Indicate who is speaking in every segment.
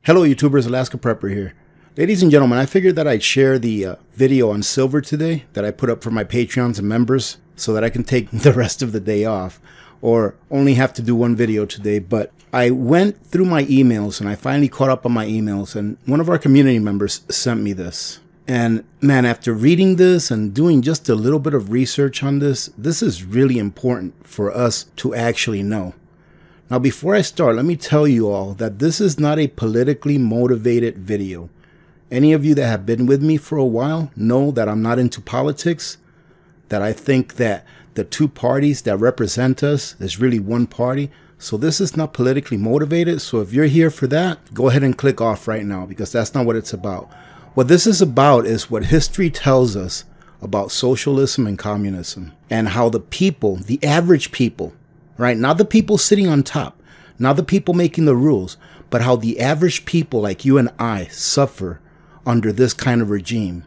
Speaker 1: Hello YouTubers, Alaska Prepper here. Ladies and gentlemen, I figured that I'd share the video on silver today that I put up for my Patreons and members so that I can take the rest of the day off or only have to do one video today. But I went through my emails and I finally caught up on my emails, and one of our community members sent me this. And man, after reading this and doing just a little bit of research on this, this is really important for us to actually know. Now, before I start, let me tell you all that this is not a politically motivated video. Any of you that have been with me for a while know that I'm not into politics, that I think that the two parties that represent us is really one party. So this is not politically motivated. So if you're here for that, go ahead and click off right now, because that's not what it's about. What this is about is what history tells us about socialism and communism, and how the people, the average people, right? Not the people sitting on top, not the people making the rules, but how the average people like you and I suffer under this kind of regime.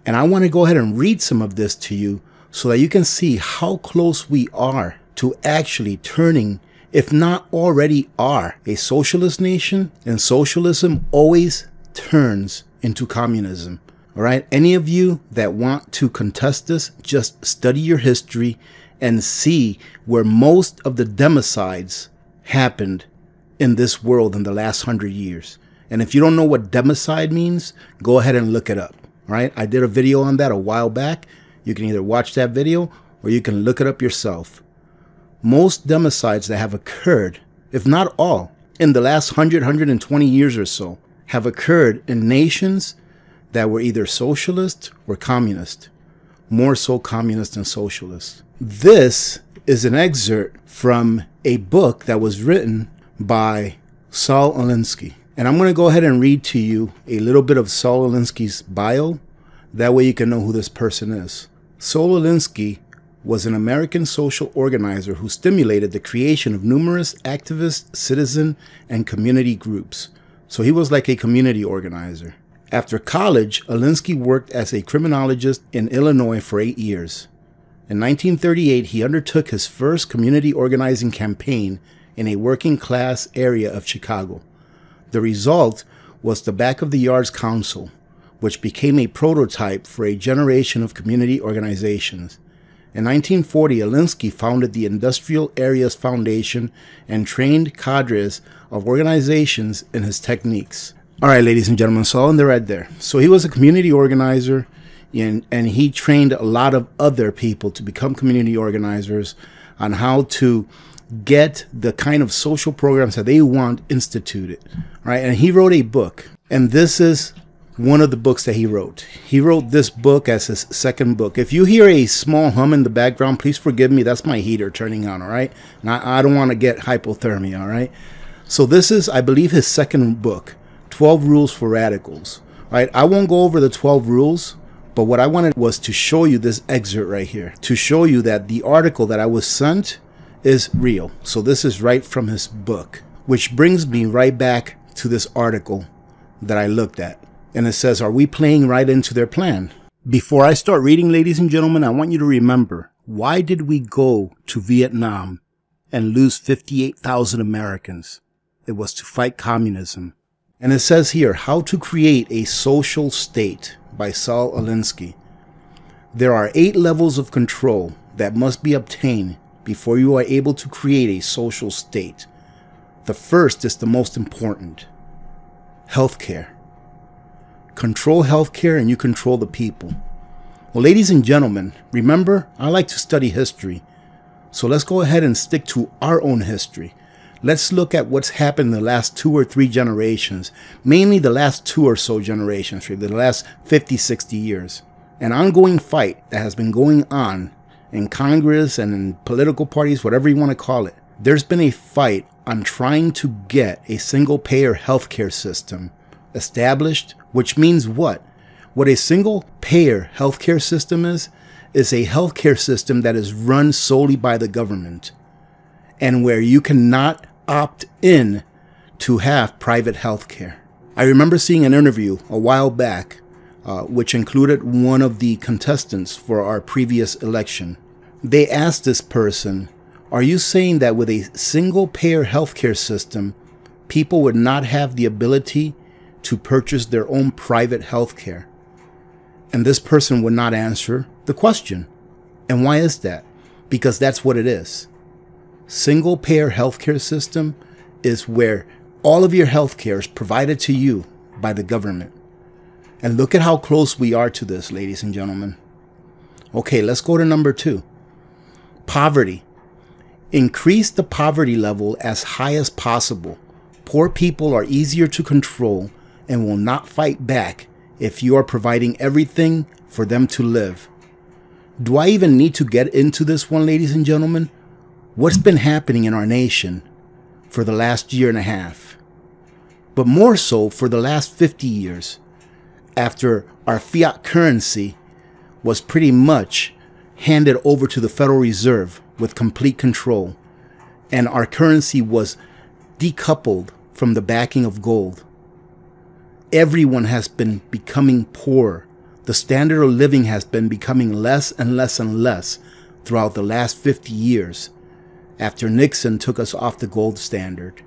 Speaker 1: And I want to go ahead and read some of this to you so that you can see how close we are to actually turning, if not already are, a socialist nation. And socialism always turns into communism. All right. Any of you that want to contest this, just study your history and see where most of the democides happened in this world in the last 100 years. And if you don't know what democide means, go ahead and look it up. Right? I did a video on that a while back. You can either watch that video or you can look it up yourself. Most democides that have occurred, if not all, in the last 120 years or so, have occurred in nations that were either socialist or communist. More so communist than socialist. This is an excerpt from a book that was written by Saul Alinsky. And I'm going to go ahead and read to you a little bit of Saul Alinsky's bio. That way you can know who this person is. Saul Alinsky was an American social organizer who stimulated the creation of numerous activist, citizen, and community groups. So he was like a community organizer. After college, Alinsky worked as a criminologist in Illinois for 8 years. In 1938, he undertook his first community organizing campaign in a working class area of Chicago. The result was the Back of the Yards Council, which became a prototype for a generation of community organizations. In 1940, Alinsky founded the Industrial Areas Foundation and trained cadres of organizations in his techniques. All right, ladies and gentlemen, so in there right there. So he was a community organizer, and he trained a lot of other people to become community organizers on how to get the kind of social programs that they want instituted, right? And he wrote a book, and this is one of the books that he wrote. He wrote this book as his second book. If you hear a small hum in the background, please forgive me. That's my heater turning on, all right? And I don't want to get hypothermia, all right? So this is, I believe, his second book, 12 Rules for Radicals, right? I won't go over the 12 rules, but what I wanted was to show you this excerpt right here, to show you that the article that I was sent is real. So this is right from his book, which brings me right back to this article that I looked at. And it says, are we playing right into their plan? Before I start reading, ladies and gentlemen, I want you to remember, why did we go to Vietnam and lose 58,000 Americans? It was to fight communism. And it says here, How to Create a Social State by Saul Alinsky. There are 8 levels of control that must be obtained before you are able to create a social state. The first is the most important. Healthcare. Control healthcare and you control the people. Well, ladies and gentlemen, remember, I like to study history. So let's go ahead and stick to our own history. Let's look at what's happened in the last 2 or 3 generations, mainly the last 2 or so generations, the last 50, 60 years. An ongoing fight that has been going on in Congress and in political parties, whatever you want to call it. There's been a fight on trying to get a single-payer healthcare system established, which means what? What a single-payer healthcare system is a healthcare system that is run solely by the government, and where you cannot opt in to have private health care. I remember seeing an interview a while back, which included one of the contestants for our previous election. They asked this person, are you saying that with a single-payer healthcare system, people would not have the ability to purchase their own private health care. And this person would not answer the question. And why is that? Because that's what it is. Single-payer healthcare system is where all of your healthcare is provided to you by the government. And look at how close we are to this, ladies and gentlemen. Okay, let's go to number 2. Poverty. Increase the poverty level as high as possible. Poor people are easier to control and will not fight back if you are providing everything for them to live. Do I even need to get into this one, ladies and gentlemen? What's been happening in our nation for the last year and a half? But more so for the last 50 years, after our fiat currency was pretty much handed over to the Federal Reserve with complete control, and our currency was decoupled from the backing of gold. Everyone has been becoming poor. The standard of living has been becoming less and less and less throughout the last 50 years after Nixon took us off the gold standard.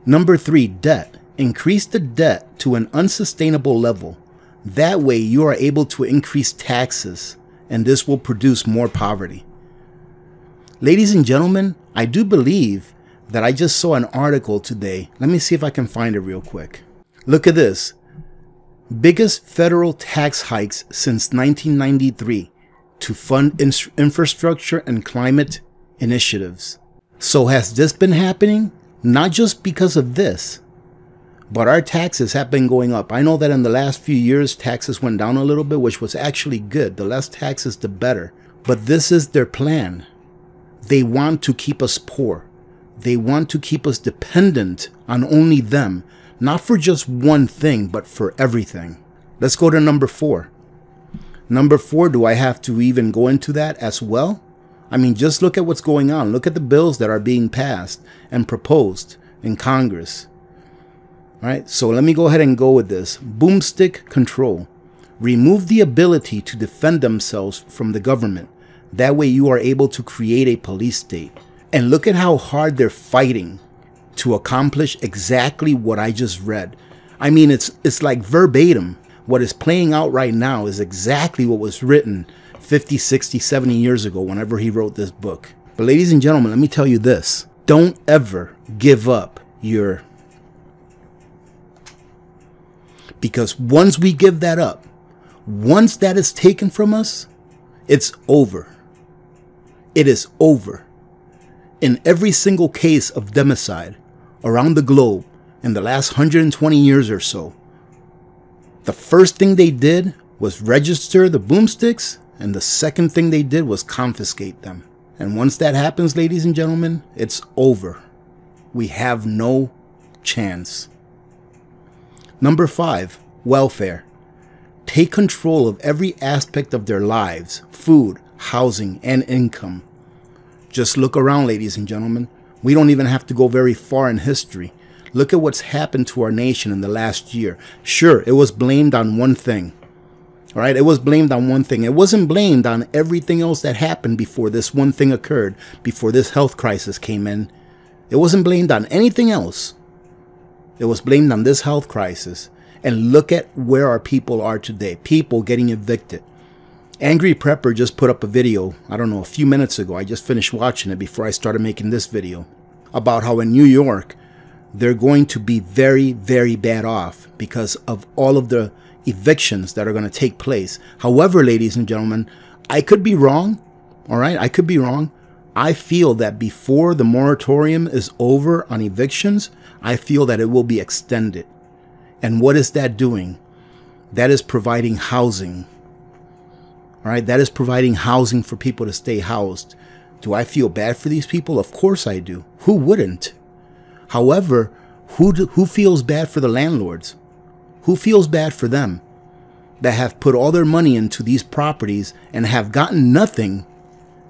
Speaker 1: Number 3, debt. Increase the debt to an unsustainable level. That way you are able to increase taxes, and this will produce more poverty. Ladies and gentlemen, I do believe that I just saw an article today. Let me see if I can find it real quick. Look at this. Biggest federal tax hikes since 1993 to fund infrastructure and climate initiatives. So has this been happening? Not just because of this, but our taxes have been going up. I know that in the last few years, taxes went down a little bit, which was actually good. The less taxes, the better. But this is their plan. They want to keep us poor. They want to keep us dependent on only them, not for just one thing, but for everything. Let's go to number 4. Number 4, do I have to even go into that as well? I mean, just look at what's going on. Look at the bills that are being passed and proposed in Congress. All right, so let me go ahead and go with this. Boomstick control. Remove the ability to defend themselves from the government. That way you are able to create a police state. And look at how hard they're fighting to accomplish exactly what I just read. I mean, it's like verbatim. What is playing out right now is exactly what was written 50, 60, 70 years ago whenever he wrote this book. But ladies and gentlemen, let me tell you this. Don't ever give up your... Because once we give that up, once that is taken from us, it's over. It is over. In every single case of democide around the globe in the last 120 years or so, the first thing they did was register the boomsticks, and the second thing they did was confiscate them. And once that happens, ladies and gentlemen, it's over. We have no chance. Number 5, welfare. Take control of every aspect of their lives, food, housing, and income. Just look around, ladies and gentlemen. We don't even have to go very far in history. Look at what's happened to our nation in the last year. Sure, it was blamed on one thing. All right, it was blamed on one thing. It wasn't blamed on everything else that happened before this one thing occurred, before this health crisis came in. It wasn't blamed on anything else. It was blamed on this health crisis. And look at where our people are today. People getting evicted. Angry Prepper just put up a video, I don't know, a few minutes ago. I just finished watching it before I started making this video, about how in New York, they're going to be very, very bad off because of all of the evictions that are going to take place. However, ladies and gentlemen, I could be wrong. All right, I could be wrong. I feel that before the moratorium is over on evictions, I feel that it will be extended. And what is that doing? That is providing housing. All right, that is providing housing for people to stay housed. Do I feel bad for these people? Of course I do. Who wouldn't? However, who feels bad for the landlords? Who feels bad for them that have put all their money into these properties and have gotten nothing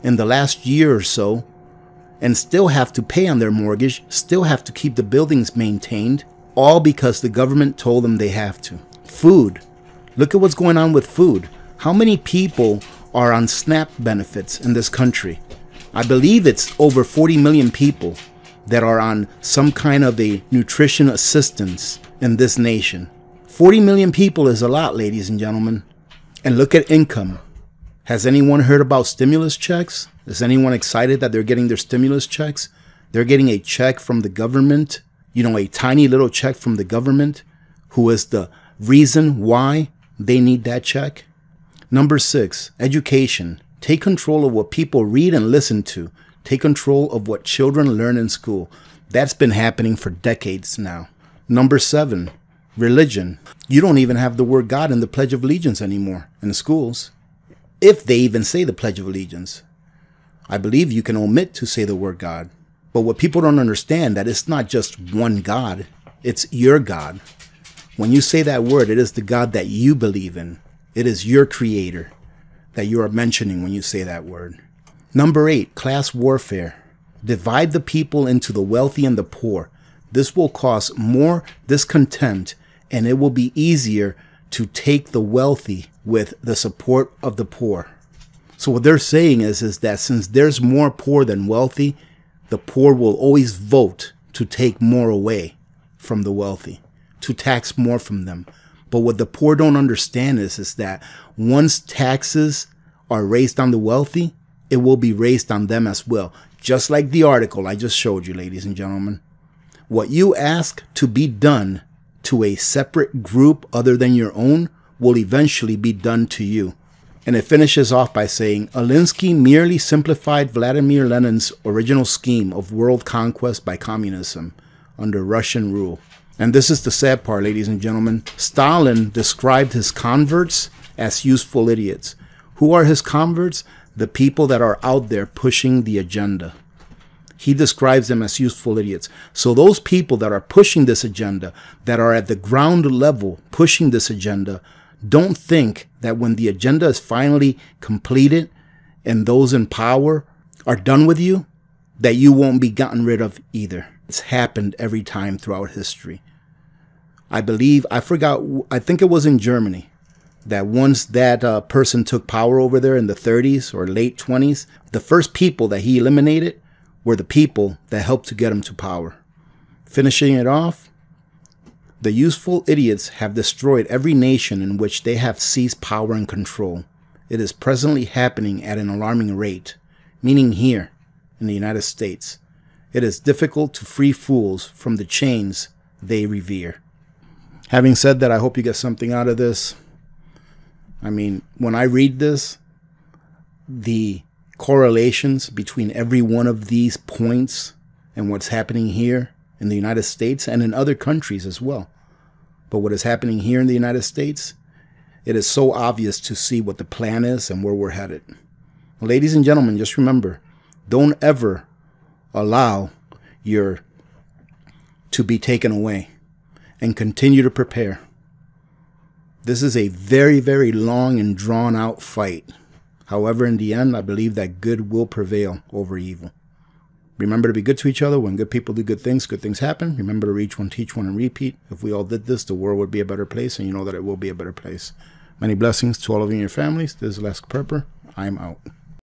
Speaker 1: in the last year or so and still have to pay on their mortgage, still have to keep the buildings maintained, all because the government told them they have to? Food. Look at what's going on with food. How many people are on SNAP benefits in this country? I believe it's over 40 million people that are on some kind of a nutrition assistance in this nation. 40 million people is a lot, ladies and gentlemen. And look at income. Has anyone heard about stimulus checks? Is anyone excited that they're getting their stimulus checks? They're getting a check from the government, you know, a tiny little check from the government, who is the reason why they need that check. Number 6, education. Take control of what people read and listen to. Take control of what children learn in school. That's been happening for decades now. Number 7, religion. You don't even have the word God in the Pledge of Allegiance anymore in the schools, if they even say the Pledge of Allegiance. I believe you can omit to say the word God. But what people don't understand, that it's not just one God, it's your God. When you say that word, it is the God that you believe in. It is your creator that you are mentioning when you say that word. Number 8, class warfare. Divide the people into the wealthy and the poor. This will cause more discontent, and it will be easier to take the wealthy with the support of the poor. So what they're saying is that since there's more poor than wealthy, the poor will always vote to take more away from the wealthy, to tax more from them. But what the poor don't understand is that once taxes are raised on the wealthy, it will be raised on them as well. Just like the article I just showed you, ladies and gentlemen. What you ask to be done to a separate group other than your own will eventually be done to you. And it finishes off by saying, Alinsky merely simplified Vladimir Lenin's original scheme of world conquest by communism under Russian rule. And this is the sad part, ladies and gentlemen. Stalin described his converts as useful idiots. Who are his converts? The people that are out there pushing the agenda. He describes them as useful idiots. So those people that are pushing this agenda, that are at the ground level pushing this agenda, don't think that when the agenda is finally completed and those in power are done with you, that you won't be gotten rid of either. It's happened every time throughout history. I believe, I think it was in Germany, that once that person took power over there in the 30s or late 20s, the first people that he eliminated were the people that helped to get him to power. Finishing it off, the useful idiots have destroyed every nation in which they have seized power and control. It is presently happening at an alarming rate, meaning here in the United States. It is difficult to free fools from the chains they revere. Having said that, I hope you get something out of this. I mean, when I read this, the correlations between every one of these points and what's happening here in the United States and in other countries as well. But what is happening here in the United States, it is so obvious to see what the plan is and where we're headed. Ladies and gentlemen, just remember, don't ever allow your to be taken away, and continue to prepare. This is a very, very long and drawn out fight. However, in the end, I believe that good will prevail over evil. Remember to be good to each other. When good people do good things happen. Remember to reach one, teach one, and repeat. If we all did this, the world would be a better place, and you know that it will be a better place. Many blessings to all of you and your families. This is Alaska Prepper. I'm out.